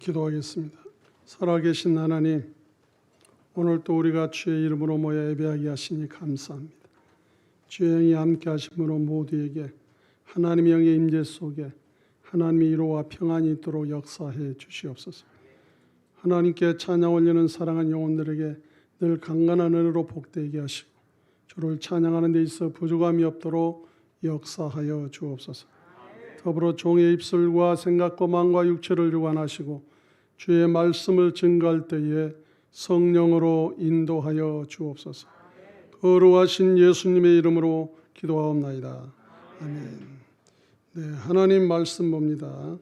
기도하겠습니다. 살아계신 하나님, 오늘 또 우리가 주의 이름으로 모여 예배하게 하시니 감사합니다. 주의 영이 함께 하심으로 모두에게 하나님의 영의 임재 속에 하나님의 위로와 평안이 있도록 역사해 주시옵소서. 하나님께 찬양 올리는 사랑한 영혼들에게 늘 강건한 은혜로 복되게 하시고 주를 찬양하는 데 있어 부족함이 없도록 역사하여 주옵소서. 더불어 종의 입술과 생각과 마음과 육체를 주관하시고 주의 말씀을 증거할 때에 성령으로 인도하여 주옵소서. 거룩하신 예수님의 이름으로 기도하옵나이다. 아멘. 네, 하나님 말씀 봅니다.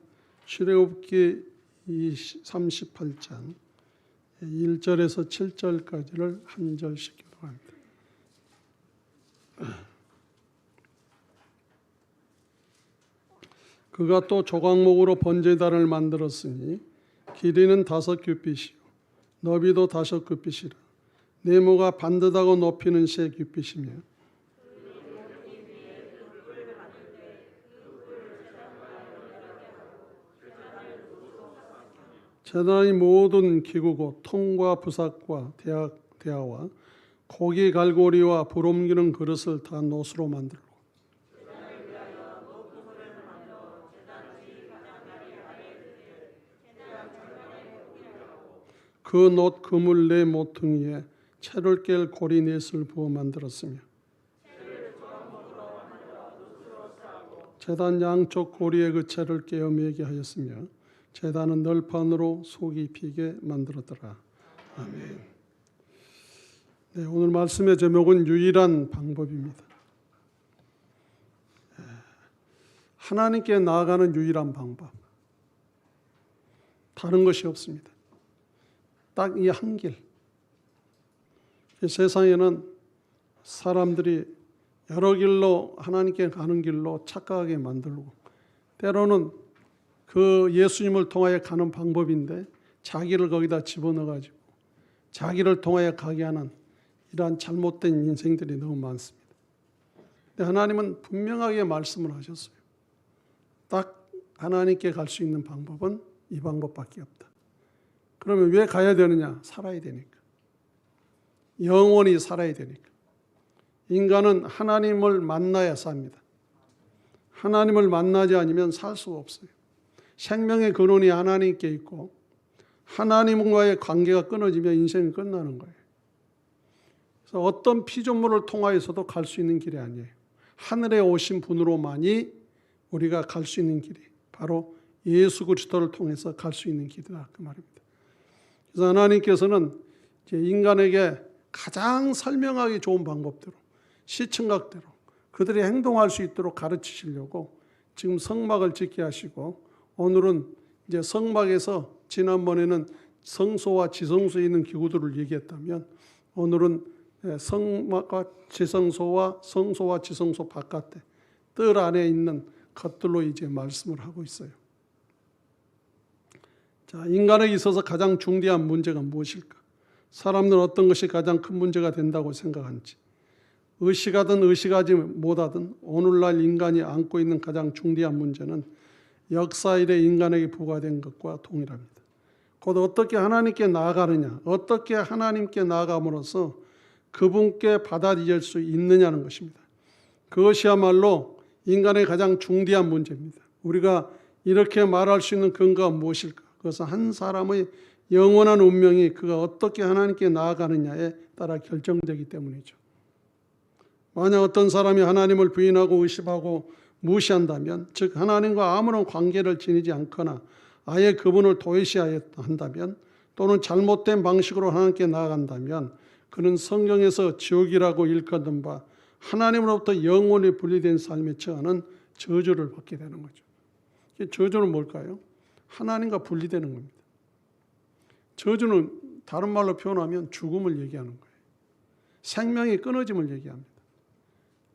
출애굽기 38장 1절에서 7절까지를 한 절씩 기도합니다. 그가 또 조각목으로 번제단을 만들었으니 길이는 5규빗이요 너비도 5규빗이라. 네모가 반듯하고 높이는 3규빗이며 제단의 모든 기구고 통과 부삭과 대야와 고기 갈고리와 불 옮기는 그릇을 다 노수로 만들고 그 놋 그물 4모퉁이에 채를 깰 고리 넷을 부어 만들었으며 제단 양쪽 고리에 그 채를 깨어 매게 하였으며 제단은 널판으로 속이 비게 만들었더라. 아멘. 네, 오늘 말씀의 제목은 유일한 방법입니다. 하나님께 나아가는 유일한 방법. 다른 것이 없습니다. 딱 이 한 길. 세상에는 사람들이 여러 길로 하나님께 가는 길로 착각하게 만들고 때로는 그 예수님을 통하여 가는 방법인데 자기를 거기다 집어넣어가지고 자기를 통하여 가게 하는 이러한 잘못된 인생들이 너무 많습니다. 근데 하나님은 분명하게 말씀을 하셨어요. 딱 하나님께 갈 수 있는 방법은 이 방법밖에 없다. 그러면 왜 가야 되느냐? 살아야 되니까. 영원히 살아야 되니까. 인간은 하나님을 만나야 삽니다. 하나님을 만나지 않으면 살 수가 없어요. 생명의 근원이 하나님께 있고 하나님과의 관계가 끊어지면 인생이 끝나는 거예요. 그래서 어떤 피조물을 통하여서도 갈 수 있는 길이 아니에요. 하늘에 오신 분으로만이 우리가 갈 수 있는 길이 바로 예수 그리스도를 통해서 갈 수 있는 길이다 그 말입니다. 그래서 하나님께서는 인간에게 가장 설명하기 좋은 방법대로 시청각대로 그들이 행동할 수 있도록 가르치시려고 지금 성막을 짓게 하시고 오늘은 이제 성막에서 지난번에는 성소와 지성소에 있는 기구들을 얘기했다면 오늘은 성막과 지성소와 성소와 지성소 바깥에 뜰 안에 있는 것들로 이제 말씀을 하고 있어요. 자, 인간에게 있어서 가장 중대한 문제가 무엇일까? 사람들은 어떤 것이 가장 큰 문제가 된다고 생각하는지 의식하든 의식하지 못하든 오늘날 인간이 안고 있는 가장 중대한 문제는 역사 이래 인간에게 부과된 것과 동일합니다. 곧 어떻게 하나님께 나아가느냐, 어떻게 하나님께 나아감으로써 그분께 받아들일 수 있느냐는 것입니다. 그것이야말로 인간의 가장 중대한 문제입니다. 우리가 이렇게 말할 수 있는 근거가 무엇일까? 그것은 한 사람의 영원한 운명이 그가 어떻게 하나님께 나아가느냐에 따라 결정되기 때문이죠. 만약 어떤 사람이 하나님을 부인하고 의심하고 무시한다면, 즉 하나님과 아무런 관계를 지니지 않거나 아예 그분을 도외시한다면 또는 잘못된 방식으로 하나님께 나아간다면 그는 성경에서 지옥이라고 일컫는 바 하나님으로부터 영원히 분리된 삶에 처하는 저주를 받게 되는 거죠. 저주는 뭘까요? 하나님과 분리되는 겁니다. 저주는 다른 말로 표현하면 죽음을 얘기하는 거예요. 생명이 끊어짐을 얘기합니다.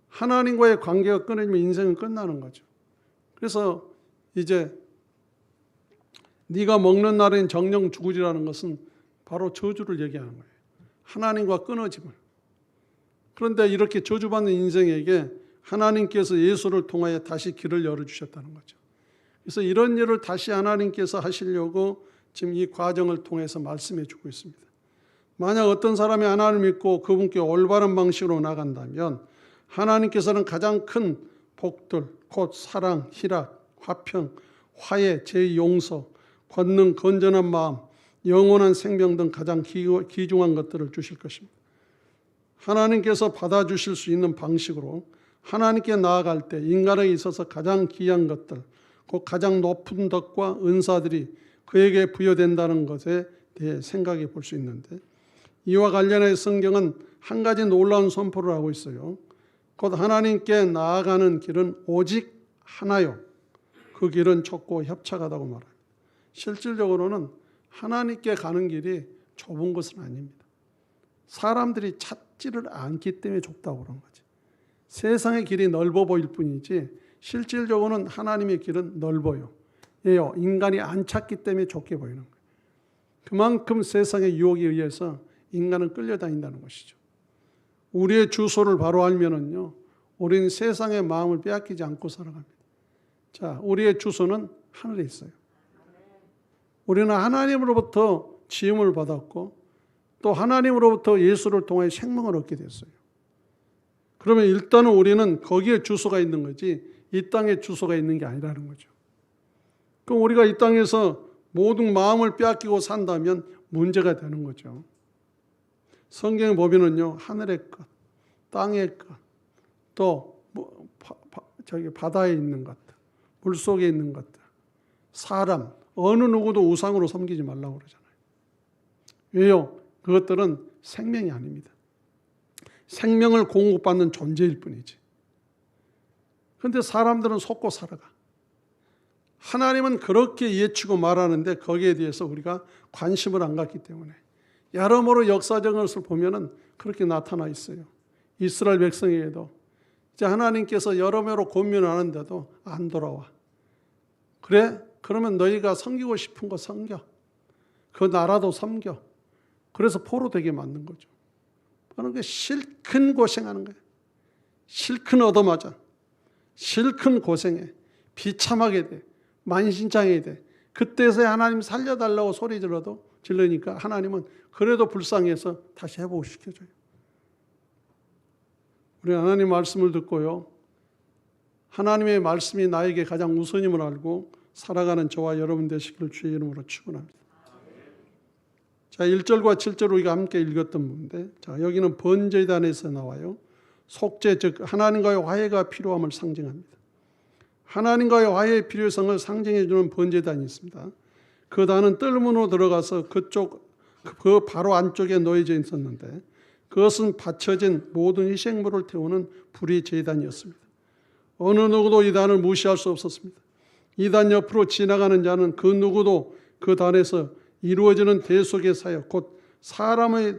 하나님과의 관계가 끊어지면 인생은 끝나는 거죠. 그래서 이제 네가 먹는 날엔 정령 죽으리라는 것은 바로 저주를 얘기하는 거예요. 하나님과 끊어짐을. 그런데 이렇게 저주받는 인생에게 하나님께서 예수를 통하여 다시 길을 열어주셨다는 거죠. 그래서 이런 일을 다시 하나님께서 하시려고 지금 이 과정을 통해서 말씀해 주고 있습니다. 만약 어떤 사람이 하나님을 믿고 그분께 올바른 방식으로 나간다면 하나님께서는 가장 큰 복들, 곧 사랑, 희락, 화평, 화해, 재용서, 권능, 건전한 마음, 영원한 생명 등 가장 귀중한 것들을 주실 것입니다. 하나님께서 받아주실 수 있는 방식으로 하나님께 나아갈 때 인간에게 있어서 가장 귀한 것들, 곧 가장 높은 덕과 은사들이 그에게 부여된다는 것에 대해 생각해 볼 수 있는데, 이와 관련해 성경은 한 가지 놀라운 선포를 하고 있어요. 곧 하나님께 나아가는 길은 오직 하나요. 그 길은 좁고 협착하다고 말합니다. 실질적으로는 하나님께 가는 길이 좁은 것은 아닙니다. 사람들이 찾지를 않기 때문에 좁다고 그런 거지. 세상의 길이 넓어 보일 뿐이지 실질적으로는 하나님의 길은 넓어요. 예요. 인간이 안 찾기 때문에 좁게 보이는 거예요. 그만큼 세상의 유혹에 의해서 인간은 끌려다닌다는 것이죠. 우리의 주소를 바로 알면은요, 우리는 세상의 마음을 빼앗기지 않고 살아갑니다. 자, 우리의 주소는 하늘에 있어요. 우리는 하나님으로부터 지음을 받았고 또 하나님으로부터 예수를 통해 생명을 얻게 됐어요. 그러면 일단은 우리는 거기에 주소가 있는 거지 이 땅에 주소가 있는 게 아니라는 거죠. 그럼 우리가 이 땅에서 모든 마음을 빼앗기고 산다면 문제가 되는 거죠. 성경에 보면은요, 하늘의 것, 땅의 것, 또 바다에 있는 것들, 물속에 있는 것들, 사람, 어느 누구도 우상으로 섬기지 말라고 그러잖아요. 왜요? 그것들은 생명이 아닙니다. 생명을 공급받는 존재일 뿐이지. 그런데 사람들은 속고 살아가. 하나님은 그렇게 예치고 말하는데 거기에 대해서 우리가 관심을 안 갖기 때문에 여러모로 역사적인 것을 보면은 그렇게 나타나 있어요. 이스라엘 백성에게도 이제 하나님께서 여러모로 권면하는데도 안 돌아와. 그래? 그러면 너희가 섬기고 싶은 거 섬겨. 그 나라도 섬겨. 그래서 포로 되게 만든 거죠. 그러니까 실컷 고생하는 거예요. 실컷 얻어맞아. 실컷 고생해. 비참하게 돼. 만신창이 돼. 그때서야 하나님 살려달라고 소리 질러니까 하나님은 그래도 불쌍해서 다시 회복시켜줘요. 우리 하나님 말씀을 듣고요, 하나님의 말씀이 나에게 가장 우선임을 알고 살아가는 저와 여러분 되시기를 주의 이름으로 축원합니다. 자, 1절과 7절 우리가 함께 읽었던 부분인데, 자, 여기는 번제단에서 나와요. 속죄, 즉 하나님과의 화해가 필요함을 상징합니다. 하나님과의 화해의 필요성을 상징해 주는 번제단이 있습니다. 그 단은 뜰문으로 들어가서 그 바로 안쪽에 놓여져 있었는데 그것은 바쳐진 모든 희생물을 태우는 불의 제단이었습니다. 어느 누구도 이 단을 무시할 수 없었습니다. 이 단 옆으로 지나가는 자는 그 누구도 그 단에서 이루어지는 대속의 사역, 곧 사람의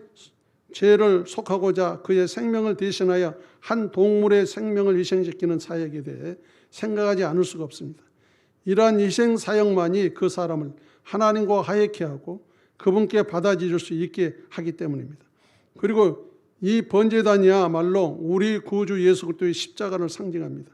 죄를 속하고자 그의 생명을 대신하여 한 동물의 생명을 희생시키는 사역에 대해 생각하지 않을 수가 없습니다. 이러한 희생 사역만이 그 사람을 하나님과 화해케 하고 그분께 받아들일 수 있게 하기 때문입니다. 그리고 이 번제단이야말로 우리 구주 예수 그리스도의 십자가를 상징합니다.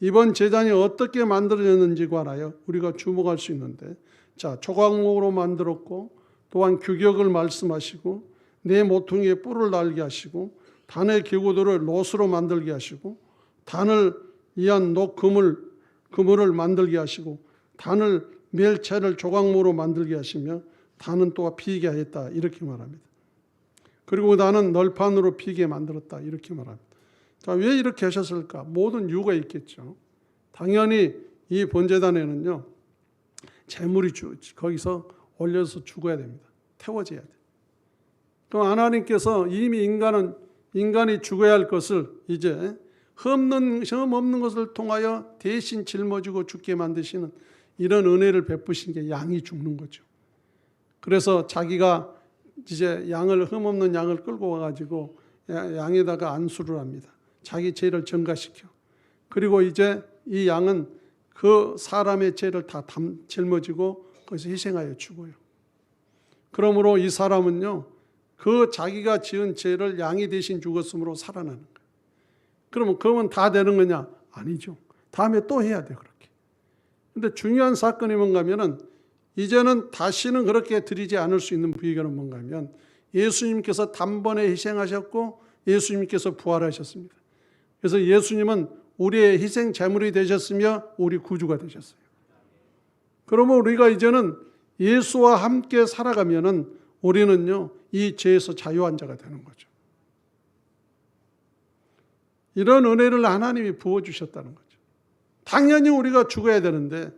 이번 제단이 어떻게 만들어졌는지 관하여 우리가 주목할 수 있는데, 자, 조각목으로 만들었고 또한 규격을 말씀하시고 내 모퉁이에 뿔을 달게 하시고 단의 기구들을 롯으로 만들게 하시고 단을 이한 그물을 만들게 하시고 단을 멜채를 조각목으로 만들게 하시며 단은 또한 피게 하였다 이렇게 말합니다. 그리고 단은 널판으로 피게 만들었다 이렇게 말합니다. 자, 왜 이렇게 하셨을까? 모든 이유가 있겠죠. 당연히 이 번제단에는요, 재물이 거기서 올려서 죽어야 됩니다. 태워져야 돼. 그럼 하나님께서 이미 인간이 죽어야 할 것을 이제 흠 없는 것을 통하여 대신 짊어지고 죽게 만드시는 이런 은혜를 베푸신 게 양이 죽는 거죠. 그래서 자기가 이제 흠 없는 양을 끌고 와가지고 양에다가 안수를 합니다. 자기 죄를 전가시켜. 그리고 이제 이 양은 그 사람의 죄를 다 짊어지고 거기서 희생하여 죽어요. 그러므로 이 사람은요, 그 자기가 지은 죄를 양이 대신 죽었으므로 살아나는 거예요. 그러면 다 되는 거냐? 아니죠. 다음에 또 해야 돼, 그렇게. 근데 중요한 사건이 뭔가 하면은 이제는 다시는 그렇게 드리지 않을 수 있는 비결은 뭔가 하면 예수님께서 단번에 희생하셨고 예수님께서 부활하셨습니다. 그래서 예수님은 우리의 희생 제물이 되셨으며 우리 구주가 되셨어요. 그러면 우리가 이제는 예수와 함께 살아가면은 우리는요, 이 죄에서 자유한 자가 되는 거죠. 이런 은혜를 하나님이 부어주셨다는 거죠. 당연히 우리가 죽어야 되는데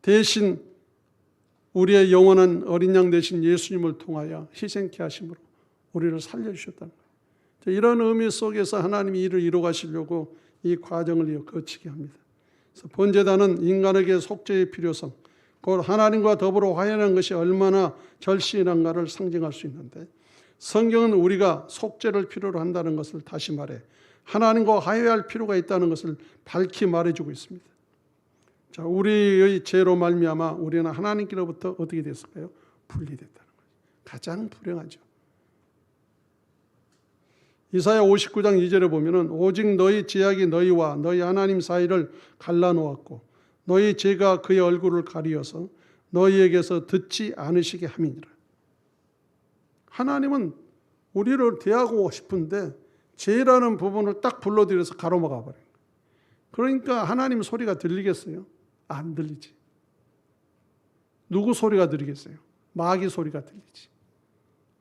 대신 우리의 영원한 어린 양 되신 예수님을 통하여 희생케 하심으로 우리를 살려주셨다는 거예요. 이런 의미 속에서 하나님이 이를 이루어 가시려고 이 과정을 거치게 합니다. 그래서 번제단은 인간에게 속죄의 필요성, 곧 하나님과 더불어 화해하는 것이 얼마나 절실한가를 상징할 수 있는데, 성경은 우리가 속죄를 필요로 한다는 것을 다시 말해 하나님과 화해할 필요가 있다는 것을 밝히 말해주고 있습니다. 자, 우리의 죄로 말미암아 우리는 하나님께로부터 어떻게 됐을까요? 분리됐다는 거죠. 가장 불행하죠. 이사야 59장 2절에 보면은 오직 너희 죄악이 너희와 너희 하나님 사이를 갈라놓았고 너희 죄가 그의 얼굴을 가리어서 너희에게서 듣지 않으시게 함이니라. 하나님은 우리를 대하고 싶은데 죄라는 부분을 딱 불러들여서 가로막아 버려요. 그러니까 하나님 소리가 들리겠어요? 안 들리지. 누구 소리가 들리겠어요? 마귀 소리가 들리지.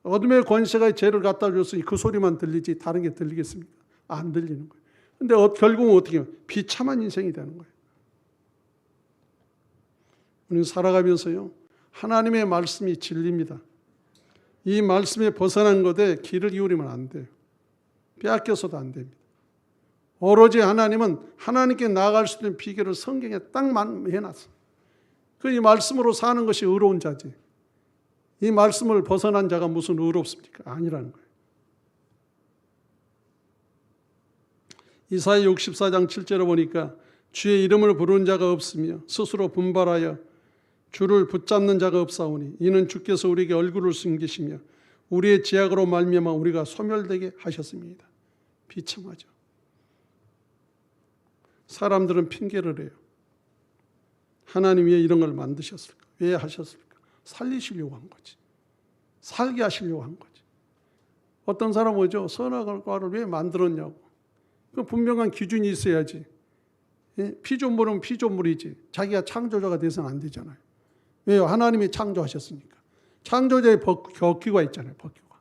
어둠의 권세가 죄를 갖다 줬으니 그 소리만 들리지 다른 게 들리겠습니까? 안 들리는 거예요. 근데 결국은 어떻게 해요? 비참한 인생이 되는 거예요. 우리는 살아가면서요, 하나님의 말씀이 진리입니다. 이 말씀에 벗어난 것에 귀를 기울이면 안 돼요. 빼앗겨서도 안 됩니다. 오로지 하나님은 하나님께 나아갈 수 있는 비결을 성경에 딱 해놨어요. 이 말씀으로 사는 것이 의로운 자지. 이 말씀을 벗어난 자가 무슨 의롭습니까? 아니라는 거예요. 이사야 64장 7절에 보니까 주의 이름을 부르는 자가 없으며 스스로 분발하여 주를 붙잡는 자가 없사오니 이는 주께서 우리에게 얼굴을 숨기시며 우리의 죄악으로 말미암아 우리가 소멸되게 하셨습니다. 비참하죠. 사람들은 핑계를 해요. 하나님 왜 이런 걸 만드셨을까? 왜 하셨을까? 살리시려고 한 거지. 살게 하시려고 한 거지. 어떤 사람은 뭐죠? 선악과를 왜 만들었냐고. 그 분명한 기준이 있어야지. 피조물은 피조물이지. 자기가 창조자가 돼서는 안 되잖아요. 왜요? 하나님이 창조하셨으니까. 창조자의 법규가 있잖아요. 법규가.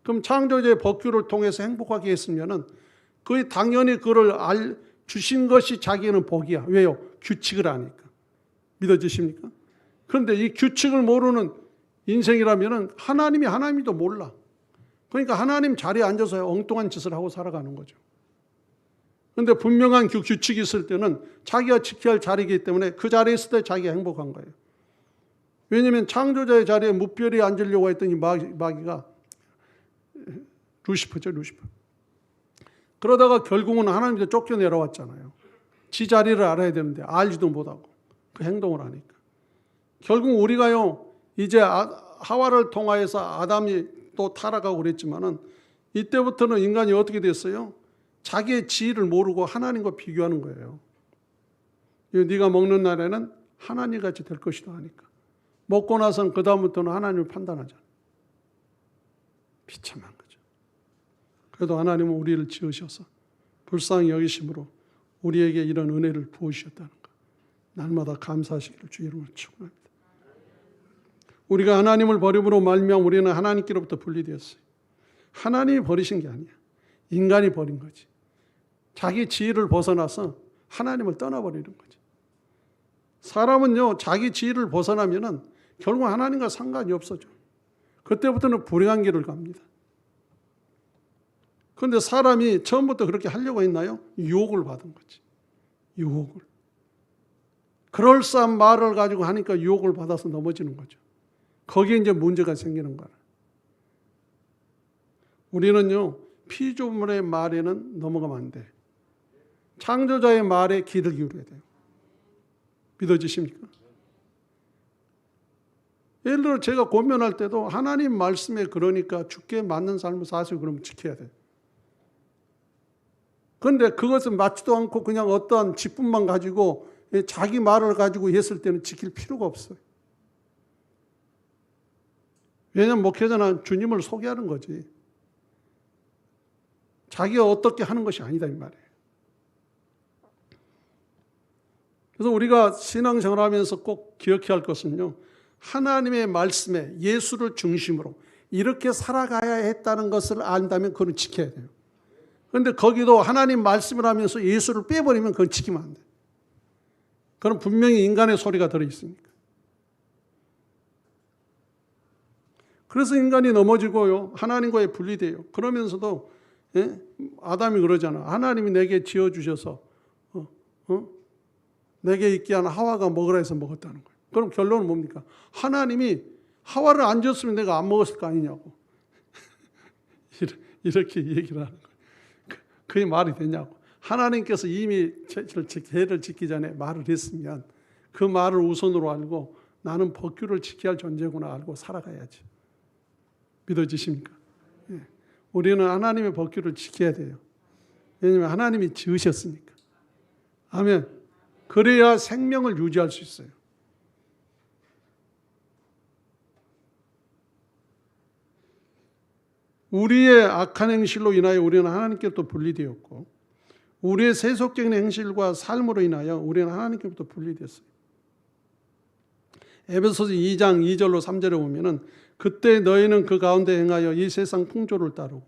그럼 창조자의 법규를 통해서 행복하게 했으면은 그게 당연히 그걸 주신 것이 자기는 복이야. 왜요? 규칙을 아니까. 믿어지십니까? 그런데 이 규칙을 모르는 인생이라면은 하나님이도 몰라. 그러니까 하나님 자리에 앉아서 엉뚱한 짓을 하고 살아가는 거죠. 그런데 분명한 규칙이 있을 때는 자기가 지켜야 할 자리이기 때문에 그 자리에 있을 때 자기가 행복한 거예요. 왜냐하면 창조자의 자리에 무별히 앉으려고 했더니 마귀가 루시퍼죠, 루시퍼. 그러다가 결국은 하나님께 쫓겨내려왔잖아요. 지 자리를 알아야 되는데 알지도 못하고 그 행동을 하니까. 결국 우리가요, 이제 하와를 통하여서 아담이 또 타락하고 그랬지만은 이때부터는 인간이 어떻게 됐어요? 자기의 지위를 모르고 하나님과 비교하는 거예요. 네가 먹는 날에는 하나님같이 될 것이다 하니까. 먹고 나서는 그 다음부터는 하나님을 판단하잖아요. 비참한 거죠. 그래도 하나님은 우리를 지으셔서 불쌍히 여기심으로 우리에게 이런 은혜를 부으셨다는 것. 날마다 감사하시기를 주 이름으로 축원합니다. 우리가 하나님을 버림으로 말미암아 우리는 하나님께로부터 분리되었어요. 하나님이 버리신 게 아니야. 인간이 버린 거지. 자기 지위를 벗어나서 하나님을 떠나버리는 거지. 사람은요, 자기 지위를 벗어나면은 결국 하나님과 상관이 없어져. 그때부터는 불행한 길을 갑니다. 그런데 사람이 처음부터 그렇게 하려고 했나요? 유혹을 받은 거지. 유혹을. 그럴싸한 말을 가지고 하니까 유혹을 받아서 넘어지는 거죠. 거기에 이제 문제가 생기는 거라. 우리는요, 피조물의 말에는 넘어가면 안 돼. 창조자의 말에 귀를 기울여야 돼요. 믿어지십니까? 예를 들어 제가 고면할 때도 하나님 말씀에 그러니까 주께 맞는 삶을 사세요. 그러면 지켜야 돼요. 그런데 그것은 맞지도 않고 그냥 어떠한 직분만 가지고 자기 말을 가지고 했을 때는 지킬 필요가 없어요. 왜냐하면 목회자는 주님을 소개하는 거지. 자기가 어떻게 하는 것이 아니다 이 말이에요. 그래서 우리가 신앙생활하면서 꼭 기억해야 할 것은요, 하나님의 말씀에 예수를 중심으로 이렇게 살아가야 했다는 것을 안다면 그건 지켜야 돼요. 그런데 거기도 하나님 말씀을 하면서 예수를 빼버리면 그건 지키면 안 돼요. 그건 분명히 인간의 소리가 들어있으니까. 그래서 인간이 넘어지고요, 하나님과의 분리돼요. 그러면서도 아담이 그러잖아. 하나님이 내게 지어주셔서 내게 있게 한 하와가 먹으라 해서 먹었다는 거예요. 그럼 결론은 뭡니까? 하나님이 하와를 안 줬으면 내가 안 먹었을 거 아니냐고. 이렇게 얘기를 하는 거예요. 그게 말이 되냐고. 하나님께서 이미 죄를 짓기 전에 말을 했으면 그 말을 우선으로 알고 나는 법규를 지켜야 할 존재구나 알고 살아가야지. 믿어지십니까? 우리는 하나님의 법규를 지켜야 돼요. 왜냐하면 하나님이 지으셨으니까. 아멘. 그래야 생명을 유지할 수 있어요. 우리의 악한 행실로 인하여 우리는 하나님께로부터 분리되었고, 우리의 세속적인 행실과 삶으로 인하여 우리는 하나님께로부터 분리됐어요. 에베소서 2장 2절로 3절에 보면은 그때 너희는 그 가운데 행하여 이 세상 풍조를 따르고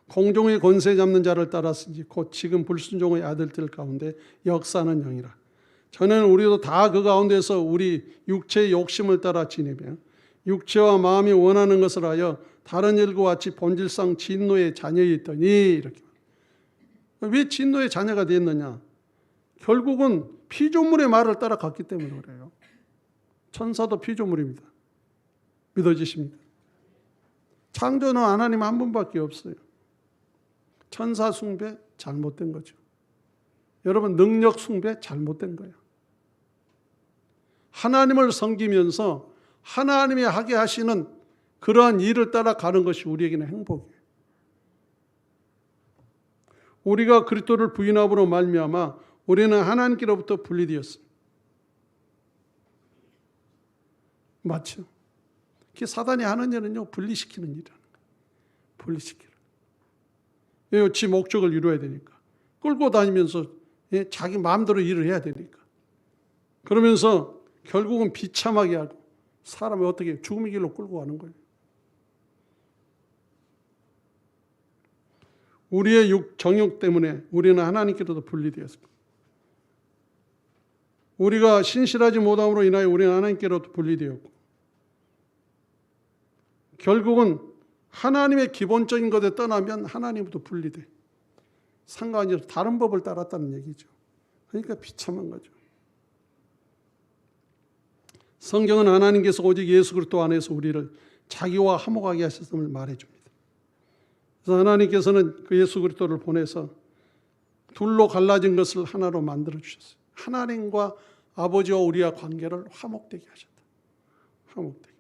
공중의 권세 잡는 자를 따랐으니 곧 지금 불순종의 아들들 가운데 역사하는 영이라. 전에는 우리도 다 그 가운데서 우리 육체의 욕심을 따라 지내며 육체와 마음이 원하는 것을 하여 다른 일과 같이 본질상 진노의 자녀였더니, 이렇게. 왜 진노의 자녀가 됐느냐? 결국은 피조물의 말을 따라갔기 때문에 그래요. 천사도 피조물입니다. 믿어지십니까? 창조는 하나님 한 분밖에 없어요. 천사 숭배 잘못된 거죠. 여러분, 능력 숭배 잘못된 거예요. 하나님을 섬기면서 하나님이 하게 하시는 그러한 일을 따라가는 것이 우리에게는 행복이에요. 우리가 그리스도를 부인함으로 말미암아 우리는 하나님께로부터 분리되었습니다. 맞죠? 사단이 하는 일은요, 분리시키는 일이라는 거예요. 분리시키는. 왜요? 지 목적을 이루어야 되니까. 끌고 다니면서 자기 마음대로 일을 해야 되니까. 그러면서 결국은 비참하게 하고 사람을 어떻게 죽음의 길로 끌고 가는 거예요. 우리의 정욕 때문에 우리는 하나님께로부터 분리되었습니다. 우리가 신실하지 못함으로 인하여 우리는 하나님께로부터 분리되었고, 결국은 하나님의 기본적인 것에 떠나면 하나님부터 분리돼. 상관이 없어. 다른 법을 따랐다는 얘기죠. 그러니까 비참한 거죠. 성경은 하나님께서 오직 예수 그리스도 안에서 우리를 자기와 화목하게 하셨음을 말해줍니다. 그래서 하나님께서는 그 예수 그리스도를 보내서 둘로 갈라진 것을 하나로 만들어 주셨어요. 하나님과 아버지와 우리와 관계를 화목되게 하셨다. 화목되게.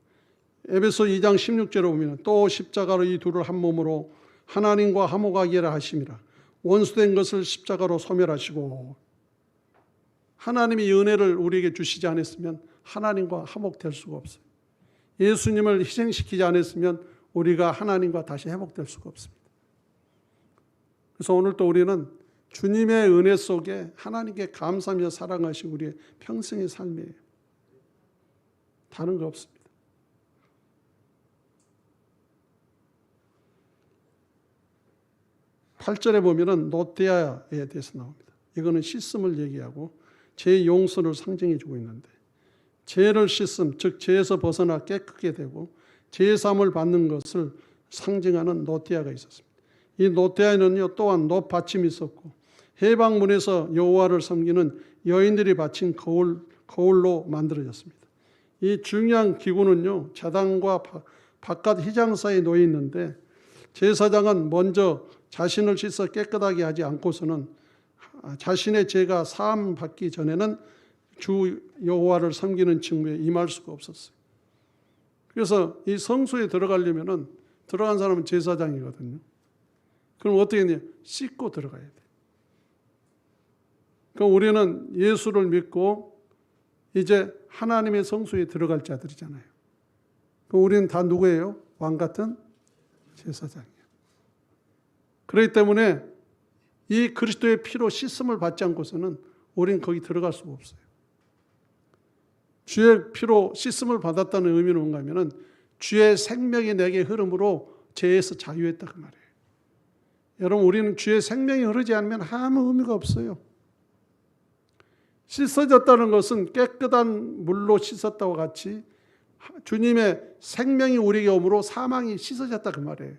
에베소 2장 16절에 보면 또 십자가로 이 둘을 한 몸으로 하나님과 화목하기를 하심이라. 원수된 것을 십자가로 소멸하시고. 하나님이 은혜를 우리에게 주시지 않았으면 하나님과 화목될 수가 없어요. 예수님을 희생시키지 않았으면 우리가 하나님과 다시 회복될 수가 없습니다. 그래서 오늘 또 우리는 주님의 은혜 속에 하나님께 감사하며 사랑하시고 우리의 평생의 삶이에요. 다른 거 없습니다. (8절에) 보면은 노테아에 대해서 나옵니다. 이거는 씻음을 얘기하고 죄의 용서를 상징해 주고 있는데, 죄를 씻음, 즉 죄에서 벗어나 깨끗게 되고 죄의 사함을 받는 것을 상징하는 노테아가 있었습니다. 이 노테아에는요, 또한 높받침이 있었고 해방문에서 여호와를 섬기는 여인들이 바친 거울로 만들어졌습니다. 이 중요한 기구는요, 제단과 바깥 휘장 사이에 놓여 있는데, 제사장은 먼저 자신을 씻어 깨끗하게 하지 않고서는 자신의 죄가 사함 받기 전에는 주 여호와를 섬기는 직무에 임할 수가 없었어요. 그래서 이 성소에 들어가려면은 들어간 사람은 제사장이거든요. 그럼 어떻게 해야 돼요? 씻고 들어가야 돼요. 그럼 우리는 예수를 믿고 이제 하나님의 성소에 들어갈 자들이잖아요. 그럼 우리는 다 누구예요? 왕 같은 제사장이에요. 그렇기 때문에 이 그리스도의 피로 씻음을 받지 않고서는 우리는 거기 들어갈 수가 없어요. 주의 피로 씻음을 받았다는 의미는 뭔가 하면은 주의 생명이 내게 흐름으로 죄에서 자유했다 그 말이에요. 여러분, 우리는 주의 생명이 흐르지 않으면 아무 의미가 없어요. 씻어졌다는 것은 깨끗한 물로 씻었다와 같이 주님의 생명이 우리에게 오므로 사망이 씻어졌다 그 말이에요.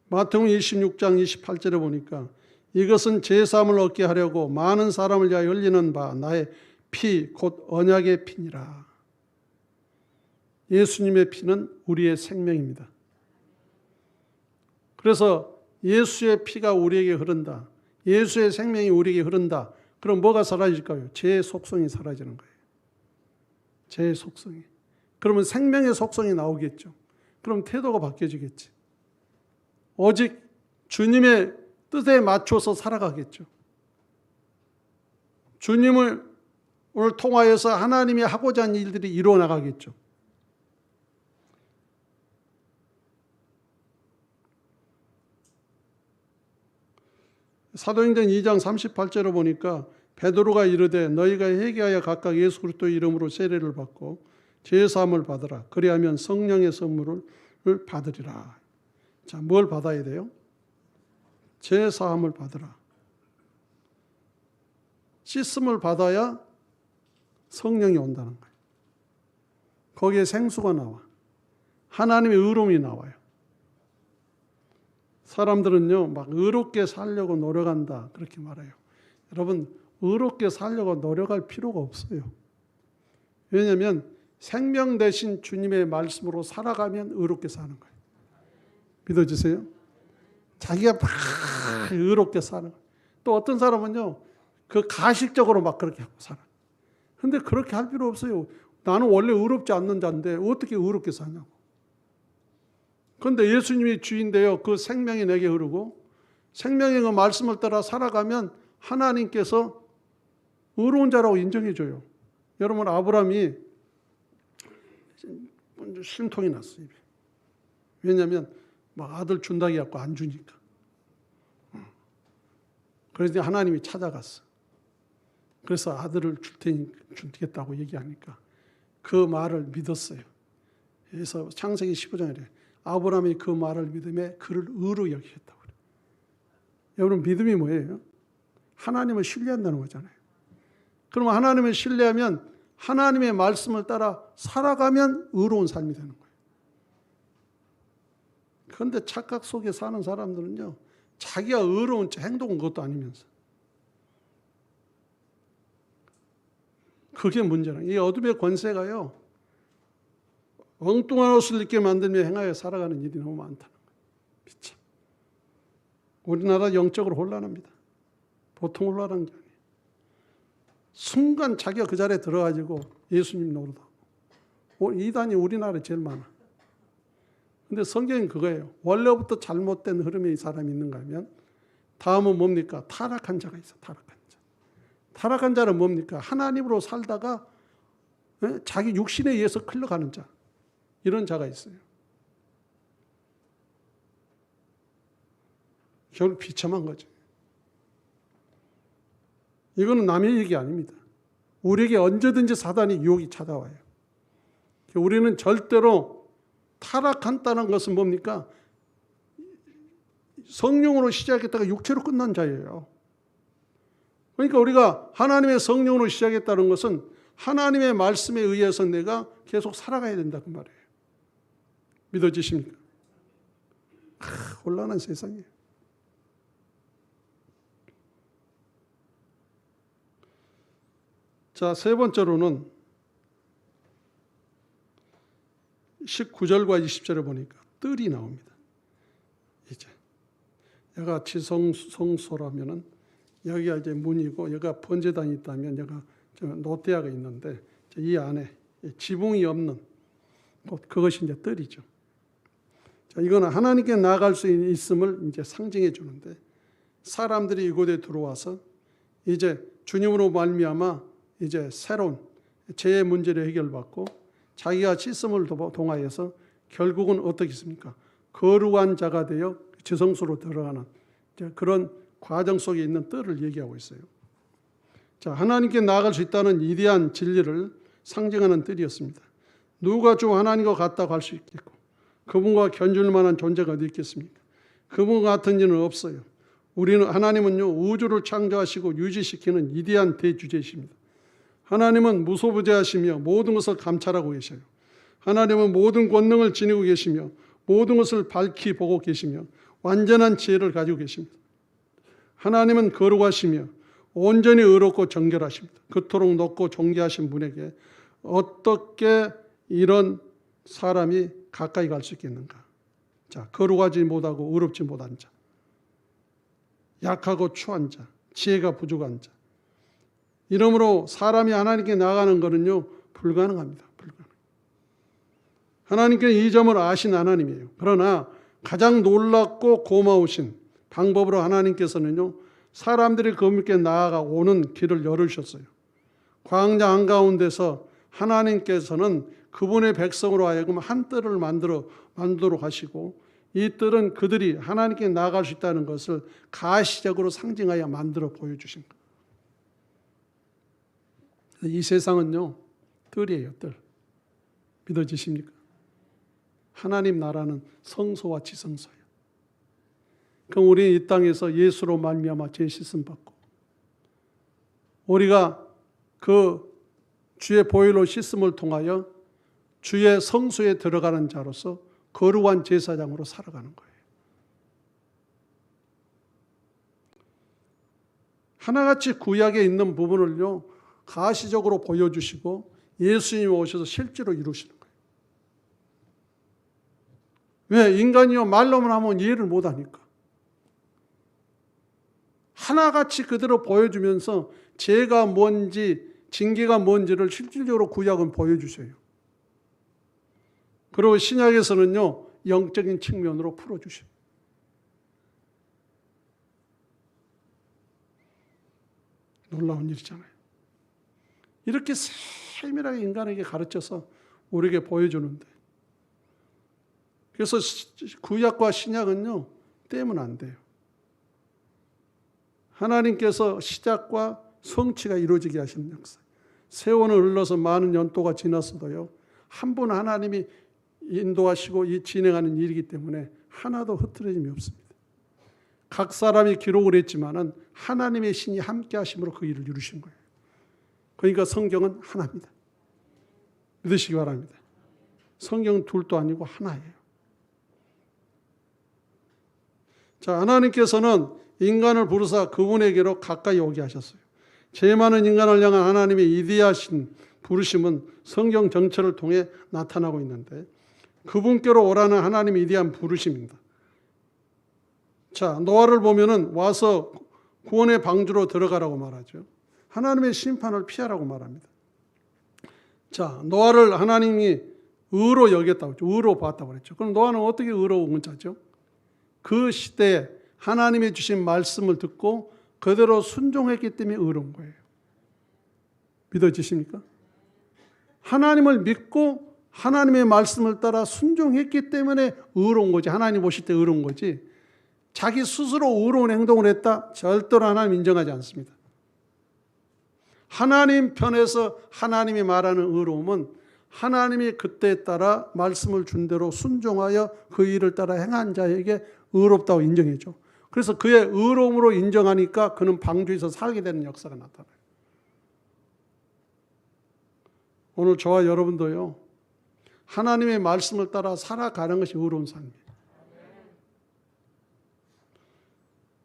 마태복음 26장 28절에 보니까 이것은 제사함을 얻게 하려고 많은 사람을 위하여 흘리는 바 나의 피 곧 언약의 피니라. 예수님의 피는 우리의 생명입니다. 그래서 예수의 피가 우리에게 흐른다. 예수의 생명이 우리에게 흐른다. 그럼 뭐가 사라질까요? 죄의 속성이 사라지는 거예요. 죄의 속성이. 그러면 생명의 속성이 나오겠죠. 그럼 태도가 바뀌어지겠지. 오직 주님의 뜻에 맞춰서 살아가겠죠. 주님을 오늘 통하여서 하나님이 하고자 하는 일들이 이루어 나가겠죠. 사도행전 2장 38절을 보니까 베드로가 이르되 너희가 회개하여 각각 예수 그리스도의 이름으로 세례를 받고 죄사함을 받으라. 그리하면 성령의 선물을 받으리라. 자, 뭘 받아야 돼요? 죄사함을 받으라. 씻음을 받아야 성령이 온다는 거예요. 거기에 생수가 나와. 하나님의 의로움이 나와요. 사람들은요, 막 의롭게 살려고 노력한다. 그렇게 말해요. 여러분, 의롭게 살려고 노력할 필요가 없어요. 왜냐하면 생명 대신 주님의 말씀으로 살아가면 의롭게 사는 거예요. 믿어지세요? 자기가 막 의롭게 사는 거예요. 또 어떤 사람은요, 그 가식적으로 막 그렇게 하고 살아요. 근데 그렇게 할 필요 없어요. 나는 원래 의롭지 않는 자인데 어떻게 의롭게 사냐고. 그런데 예수님이 주인데요. 그 생명이 내게 흐르고 생명의 그 말씀을 따라 살아가면 하나님께서 의로운 자라고 인정해 줘요. 여러분, 아브라함이 심통이 났어요. 왜냐하면 막 아들 준다고 해갖고 안 주니까. 그래서 하나님이 찾아갔어. 그래서 아들을 주겠다고 얘기하니까 그 말을 믿었어요. 그래서 창세기 15장에 이래. 아브라함이 그 말을 믿음에 그를 의로 여기겠다고 그래요. 여러분, 믿음이 뭐예요? 하나님을 신뢰한다는 거잖아요. 그러면 하나님을 신뢰하면 하나님의 말씀을 따라 살아가면 의로운 삶이 되는 거예요. 그런데 착각 속에 사는 사람들은요, 자기가 의로운 행동은 그것도 아니면서. 그게 문제라. 이 어둠의 권세가요, 엉뚱한 옷을 입게 만들며 행하여 살아가는 일이 너무 많다는 거예요. 미쳐. 우리나라 영적으로 혼란합니다. 보통 혼란한 게 아니에요. 순간 자기가 그 자리에 들어가지고 예수님 노릇하고. 이단이 우리나라에 제일 많아. 근데 성경은 그거예요. 원래부터 잘못된 흐름의 사람이 있는가 하면 다음은 뭡니까? 타락한 자가 있어. 타락한 자. 타락한 자는 뭡니까? 하나님으로 살다가 자기 육신에 의해서 흘러가는 자. 이런 자가 있어요. 결국 비참한 거죠. 이거는 남의 얘기 아닙니다. 우리에게 언제든지 사단이 유혹이 찾아와요. 우리는 절대로 타락한다는 것은 뭡니까? 성령으로 시작했다가 육체로 끝난 자예요. 그러니까 우리가 하나님의 성령으로 시작했다는 것은 하나님의 말씀에 의해서 내가 계속 살아가야 된다 그 말이에요. 믿어지십니까? 혼란한 세상이에요. 자, 세 번째로는 19절과 20절에 보니까 뜰이 나옵니다. 이제 여기가 지성소라면은 여기가 이제 문이고 여기가 번제단이 있다면 여기가 노대야가 있는데 이 안에 지붕이 없는 곳, 그것이 이제 뜰이죠. 자, 이거는 하나님께 나아갈 수 있음을 이제 상징해 주는데 사람들이 이곳에 들어와서 이제 주님으로 말미암아 이제 새로운 죄의 문제를 해결받고 자기가 씻음을 통하여서 결국은 어떻겠습니까? 거룩한 자가 되어 지성소로 들어가는 그런 과정 속에 있는 뜰을 얘기하고 있어요. 자, 하나님께 나아갈 수 있다는 위대한 진리를 상징하는 뜰이었습니다. 누가 주 하나님과 같다고 할 수 있겠고 그분과 견줄 만한 존재가 어디 있겠습니까? 그분 같은 이는 없어요. 하나님은요, 우주를 창조하시고 유지시키는 위대한 대주제이십니다. 하나님은 무소부재하시며 모든 것을 감찰하고 계셔요. 하나님은 모든 권능을 지니고 계시며 모든 것을 밝히 보고 계시며 완전한 지혜를 가지고 계십니다. 하나님은 거룩하시며 온전히 의롭고 정결하십니다. 그토록 높고 존귀하신 분에게 어떻게 이런 사람이 가까이 갈 수 있겠는가? 자, 거룩하지 못하고 의롭지 못한 자, 약하고 추한 자, 지혜가 부족한 자. 이러므로 사람이 하나님께 나아가는 것은요, 불가능합니다. 하나님께는 이 점을 아신 하나님이에요. 그러나 가장 놀랍고 고마우신 방법으로 하나님께서는요, 사람들이 그분께 나아가오는 길을 열으셨어요. 광야 한가운데서 하나님께서는 그분의 백성으로 하여금 한 뜰을 만들도록 하시고 이 뜰은 그들이 하나님께 나아갈 수 있다는 것을 가시적으로 상징하여 만들어 보여주신 거예요. 이 세상은요, 뜰이에요, 뜰. 믿어지십니까? 하나님 나라는 성소와 지성소예요. 그럼 우리는 이 땅에서 예수로 말미암아 죄 씻음 받고 우리가 그 주의 보혈로 씻음을 통하여 주의 성소에 들어가는 자로서 거룩한 제사장으로 살아가는 거예요. 하나같이 구약에 있는 부분을요, 가시적으로 보여주시고 예수님이 오셔서 실제로 이루시는 거예요. 왜? 인간이요, 말로만 하면 이해를 못하니까. 하나같이 그대로 보여주면서 죄가 뭔지 징계가 뭔지를 실질적으로 구약은 보여주셔요. 그리고 신약에서는요, 영적인 측면으로 풀어주셔요. 놀라운 일이잖아요. 이렇게 세밀하게 인간에게 가르쳐서 우리에게 보여주는데, 그래서 구약과 신약은요, 떼면 안 돼요. 하나님께서 시작과 성취가 이루어지게 하시는 역사. 세월은 흘러서 많은 연도가 지났어도요, 한 번 하나님이 인도하시고 진행하는 일이기 때문에 하나도 흐트러짐이 없습니다. 각 사람이 기록을 했지만은 하나님의 신이 함께 하심으로 그 일을 이루신 거예요. 그러니까 성경은 하나입니다. 믿으시기 바랍니다. 성경은 둘도 아니고 하나예요. 자, 하나님께서는 인간을 부르사 그분에게로 가까이 오게 하셨어요. 죄 많은 인간을 향한 하나님의 위대하신 부르심은 성경 전체를 통해 나타나고 있는데 그분께로 오라는 하나님의 위대한 부르심입니다. 자, 노아를 보면은 와서 구원의 방주로 들어가라고 말하죠. 하나님의 심판을 피하라고 말합니다. 자, 노아를 하나님이 의로 여겼다고 했죠. 의로 봤다고 그랬죠. 그럼 노아는 어떻게 의로운 자죠? 그 시대에 하나님이 주신 말씀을 듣고 그대로 순종했기 때문에 의로운 거예요. 믿어지십니까? 하나님을 믿고 하나님의 말씀을 따라 순종했기 때문에 의로운 거지. 하나님 보실 때 의로운 거지. 자기 스스로 의로운 행동을 했다? 절대로 하나님 인정하지 않습니다. 하나님 편에서 하나님이 말하는 의로움은 하나님이 그때에 따라 말씀을 준 대로 순종하여 그 일을 따라 행한 자에게 의롭다고 인정해줘. 그래서 그의 의로움으로 인정하니까 그는 방주에서 살게 되는 역사가 나타나요. 오늘 저와 여러분도요, 하나님의 말씀을 따라 살아가는 것이 의로운 삶이에요.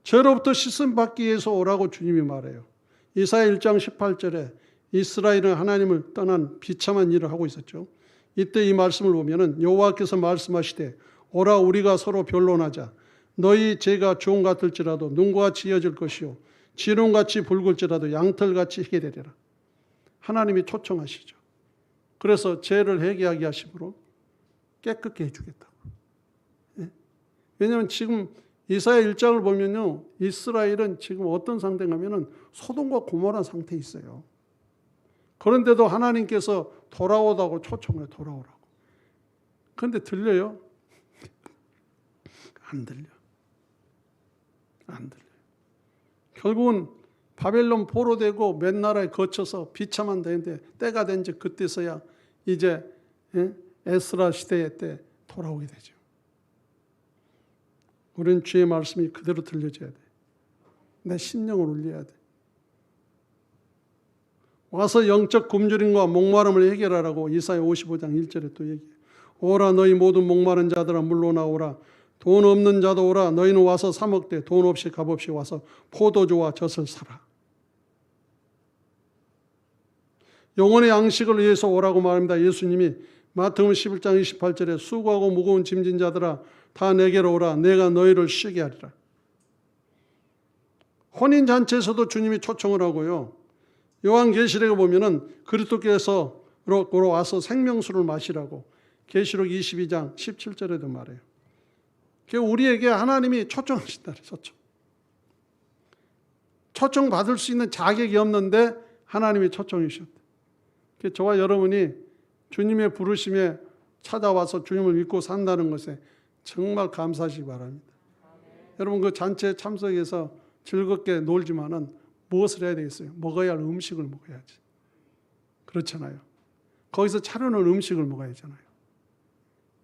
죄로부터 씻음 받기 위해서 오라고 주님이 말해요. 이사야 1장 18절에 이스라엘은 하나님을 떠난 비참한 일을 하고 있었죠. 이때 이 말씀을 보면은 여호와께서 말씀하시되 오라 우리가 서로 변론하자. 너희 죄가 종 같을지라도 눈과 같이 이어질 것이요 지름같이 붉을지라도 양털같이 희게 되리라. 하나님이 초청하시죠. 그래서 죄를 회개하게 하심으로 깨끗게 해주겠다고. 왜냐하면 지금 이사야 1장을 보면요, 이스라엘은 지금 어떤 상태인가 하면은 소돔과 고모라 상태에 있어요. 그런데도 하나님께서 돌아오다고 초청해, 돌아오라고. 그런데 들려요? 안 들려. 안 들려요. 결국은 바벨론 포로되고 몇 나라에 거쳐서 비참한 되는데 때가 된 지 그때서야 이제 에스라 시대 때 돌아오게 되죠. 우리는 주의 말씀이 그대로 들려줘야 돼. 내 심령을 울려야 돼. 와서 영적 굶주림과 목마름을 해결하라고 이사야 55장 1절에 또 얘기해요. 오라 너희 모두 목마른 자들아 물러나 오라. 돈 없는 자도 오라. 너희는 와서 사 먹되 돈 없이 값없이 와서 포도주와 젖을 사라. 영혼의 양식을 위해서 오라고 말합니다. 예수님이 마태복음 11장 28절에 수고하고 무거운 짐진 자들아 다 내게로 오라. 내가 너희를 쉬게 하리라. 혼인잔치에서도 주님이 초청을 하고요. 요한계시록에 보면은 그리스도께서 와서 생명수를 마시라고 계시록 22장 17절에도 말해요. 우리에게 하나님이 초청하신다. 초청 받을 수 있는 자격이 없는데 하나님이 초청해 주셨다. 저와 여러분이 주님의 부르심에 찾아와서 주님을 믿고 산다는 것에 정말 감사하시기 바랍니다. 여러분 그 잔치에 참석해서 즐겁게 놀지만은 무엇을 해야 되겠어요? 먹어야 할 음식을 먹어야지. 그렇잖아요. 거기서 차려놓은 음식을 먹어야 하잖아요.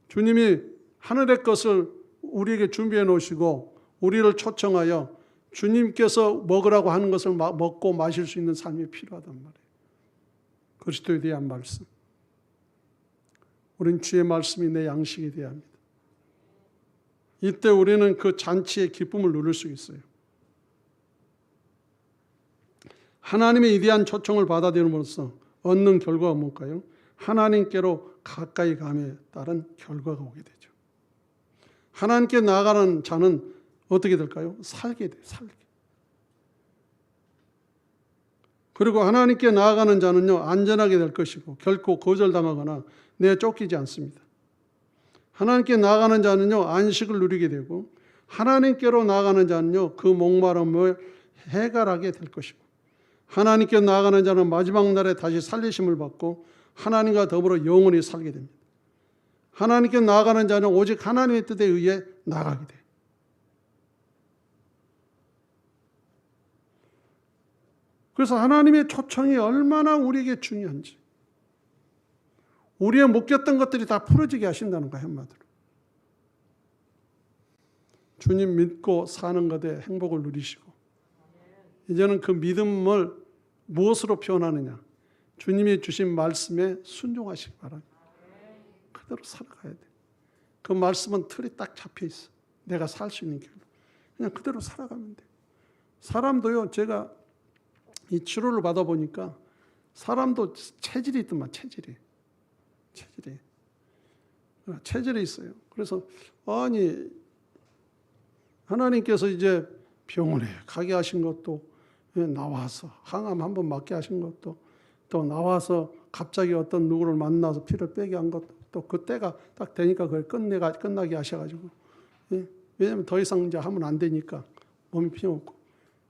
주님이 하늘의 것을 우리에게 준비해 놓으시고 우리를 초청하여 주님께서 먹으라고 하는 것을 먹고 마실 수 있는 삶이 필요하단 말이에요. 그리스도에 대한 말씀. 우린 주의 말씀이 내 양식이 되어야 합니다. 이때 우리는 그 잔치의 기쁨을 누릴 수 있어요. 하나님의 위대한 초청을 받아들임으로써 얻는 결과가 뭘까요? 하나님께로 가까이 감에 따른 결과가 오게 되죠. 하나님께 나아가는 자는 어떻게 될까요? 살게 돼요. 살게. 그리고 하나님께 나아가는 자는요, 안전하게 될 것이고 결코 거절당하거나 내쫓기지 않습니다. 하나님께 나아가는 자는요, 안식을 누리게 되고 하나님께로 나아가는 자는요, 그 목마름을 해결하게 될 것이고 하나님께 나아가는 자는 마지막 날에 다시 살리심을 받고 하나님과 더불어 영원히 살게 됩니다. 하나님께 나아가는 자는 오직 하나님의 뜻에 의해 나아가게 돼요. 그래서 하나님의 초청이 얼마나 우리에게 중요한지, 우리의 묶였던 것들이 다 풀어지게 하신다는 거예요. 한마디로 주님 믿고 사는 것에 행복을 누리시고 이제는 그 믿음을 무엇으로 표현하느냐? 주님이 주신 말씀에 순종하시기 바랍니다. 그대로 살아가야 돼. 그 말씀은 틀이 딱 잡혀 있어. 내가 살 수 있는 길로 그냥 그대로 살아가면 돼. 사람도요, 제가 이 치료를 받아보니까 사람도 체질이 있더만. 체질이 있어요. 그래서 아니 하나님께서 이제 병원에 가게 하신 것도, 나와서 항암 한번 맞게 하신 것도, 또 나와서 갑자기 어떤 누구를 만나서 피를 빼게 한 것도, 또 그때가 딱 되니까 그걸 끝나게 하셔가지고, 왜냐하면 더 이상 이제 하면 안 되니까 몸이 피어먹고,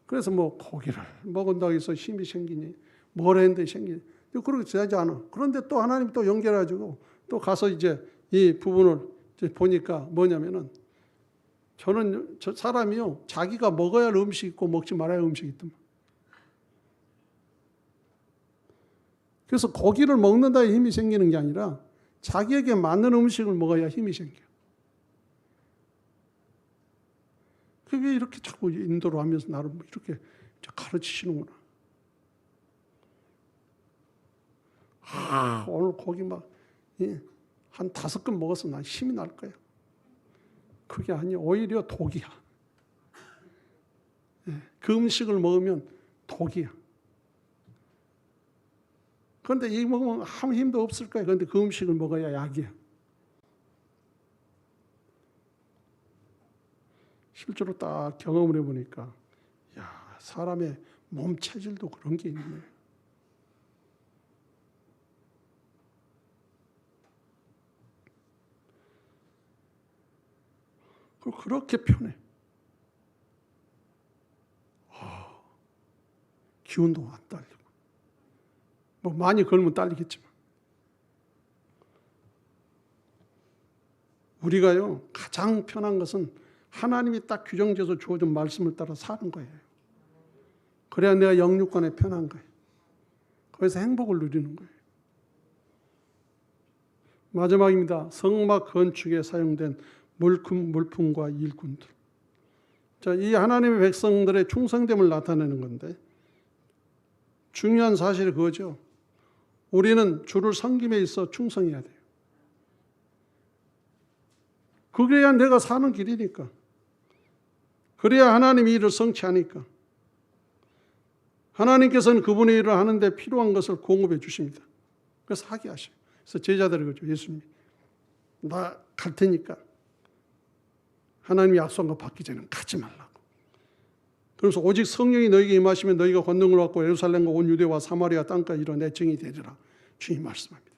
그래서 뭐 고기를 먹은다고 해서 힘이 생기니, 뭘 했는데 생기니, 그렇게 되지 않아. 그런데 또 하나님 또 연결해가지고 또 가서 이제 이 부분을 이제 보니까 뭐냐면은, 저 사람이요, 자기가 먹어야 할 음식이 있고 먹지 말아야 할 음식이 있더만. 그래서 고기를 먹는다에 힘이 생기는 게 아니라 자기에게 맞는 음식을 먹어야 힘이 생겨요. 그게 이렇게 자꾸 인도를 하면서 나를 이렇게 가르치시는구나. 오늘 고기 막 한 5근 먹어서 난 힘이 날 거야. 그게 아니야. 오히려 독이야. 그 음식을 먹으면 독이야. 그런데 이 먹으면 아무 힘도 없을 거야. 그런데 그 음식을 먹어야 약이야. 실제로 딱 경험을 해보니까, 야, 사람의 몸 체질도 그런 게 있네. 그렇게 편해. 기운도 안 딸리고. 뭐 많이 걸면 딸리겠지만. 우리가요, 가장 편한 것은 하나님이 딱 규정지어서 주어진 말씀을 따라 사는 거예요. 그래야 내가 영육간에 편한 거예요. 거기서 행복을 누리는 거예요. 마지막입니다. 성막 건축에 사용된 물품과 일꾼들. 자, 이 하나님의 백성들의 충성됨을 나타내는 건데 중요한 사실이 그거죠. 우리는 주를 섬김에 있어 충성해야 돼요. 그래야 내가 사는 길이니까. 그래야 하나님이 일을 성취하니까. 하나님께서는 그분의 일을 하는데 필요한 것을 공급해 주십니다. 그래서 하게 하셔요. 그래서 제자들이 그러죠. 예수님, 나 갈 테니까 하나님이 약속한 거 받기 전에는 가지 말라고. 그래서 오직 성령이 너희에게 임하시면 너희가 권능을 받고 예루살렘과 온 유대와 사마리아 땅까지 이런 내 증인이 되리라. 주님 말씀합니다.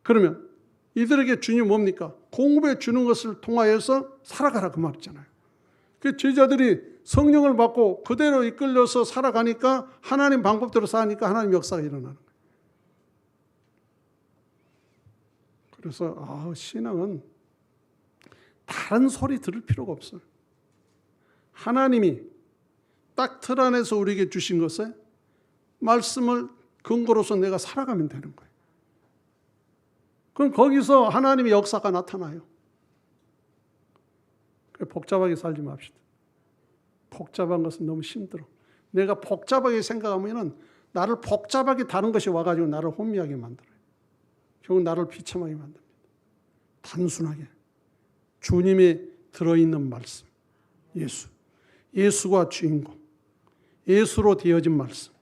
그러면 이들에게 주님 뭡니까? 공급해 주는 것을 통하여서 살아가라 그 말이잖아요. 그 제자들이 성령을 받고 그대로 이끌려서 살아가니까 하나님 방법대로 사니까 하나님 역사가 일어나는 거예요. 그래서 신앙은 다른 소리 들을 필요가 없어요. 하나님이 딱 틀 안에서 우리에게 주신 것에 말씀을 근거로서 내가 살아가면 되는 거예요. 그럼 거기서 하나님의 역사가 나타나요. 복잡하게 살지 맙시다. 복잡한 것은 너무 힘들어. 내가 복잡하게 생각하면 나를 복잡하게 다른 것이 와가지고 나를 혼미하게 만들어요. 결국 나를 비참하게 만듭니다. 단순하게 주님이 들어있는 말씀, 예수가 주인공, 예수로 되어진 말씀.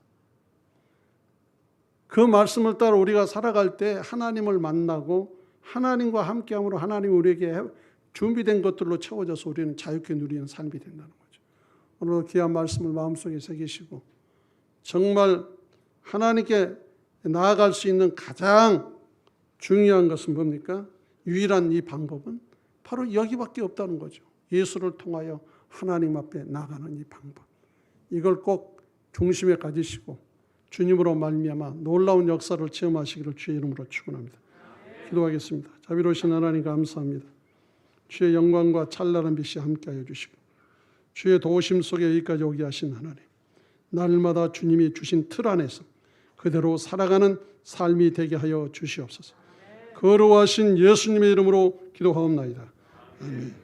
그 말씀을 따라 우리가 살아갈 때 하나님을 만나고 하나님과 함께함으로 하나님이 우리에게 준비된 것들로 채워져서 우리는 자유롭게 누리는 삶이 된다는 거죠. 오늘 귀한 말씀을 마음속에 새기시고 정말 하나님께 나아갈 수 있는 가장 중요한 것은 뭡니까? 유일한 이 방법은 바로 여기밖에 없다는 거죠. 예수를 통하여 하나님 앞에 나가는 이 방법. 이걸 꼭 중심에 가지시고 주님으로 말미암아 놀라운 역사를 체험하시기를 주의 이름으로 축원합니다. 기도하겠습니다. 자비로우신 하나님 감사합니다. 주의 영광과 찬란한 빛이 함께하여 주시고 주의 도우심 속에 여기까지 오게 하신 하나님, 날마다 주님이 주신 틀 안에서 그대로 살아가는 삶이 되게 하여 주시옵소서. 거룩하신 예수님의 이름으로 기도하옵나이다. 아멘.